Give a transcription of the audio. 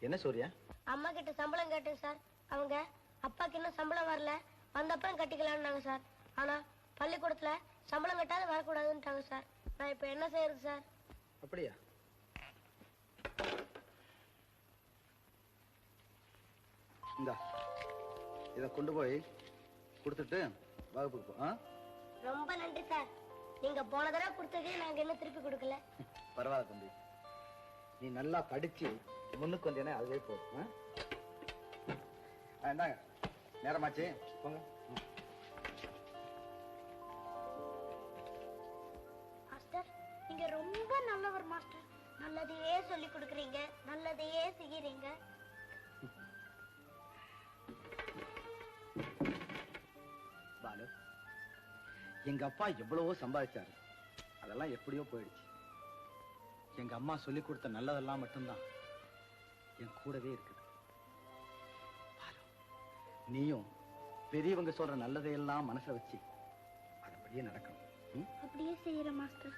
என்ன சூர்யா? அம்மா கிட்ட சம்பளம் கேட்டேன் சார். அவங்க அப்பாக்கு இன்னும் சம்பளம் வரல, வந்தப்பறம் கட்டிக்கலாம்னாங்க சார். ஆனா பள்ளிக்கூடத்துல சம்பளம் கட்டாத வரக்கூடாதுன்ட்டாங்க சார். நான் இப்ப என்ன செய்யறது சார்? அப்படியா? இந்தா இத கொண்டு போய் கொடுத்துட்டு வகுப்புக்கு போ. ரொம்ப நன்றி சார். நீங்க போன தடவை கொடுத்ததே நாங்க என்ன திருப்பி கொடுக்கல. பரவாயில்ல தம்பி, நீ நல்லா படிச்சு முன்னுக்கு வந்தேனே அதுவே போதும். இந்தாங்க, நேரமாச்சு, போங்க. மாஸ்டர், நீங்க ரொம்ப நல்லவர் மாஸ்டர். நல்லதையே சொல்லி கொடுக்குறீங்க, நல்லதையே செய்யறீங்க. பாலு, எங்க அப்பா எவ்வளவோ சம்பாதிச்சாரு, அதெல்லாம் எப்படியோ போயிடுச்சு. எங்க அம்மா சொல்லி கொடுத்த நல்லதெல்லாம் மட்டும்தான் என் கூடவே இருக்குது. பாலு, நீயும் பெரியவங்க சொல்ற நல்லதையெல்லாம் மனசுல வச்சு அதபடியே நடக்கணும். அப்படியே செய்யற மாஸ்டர்.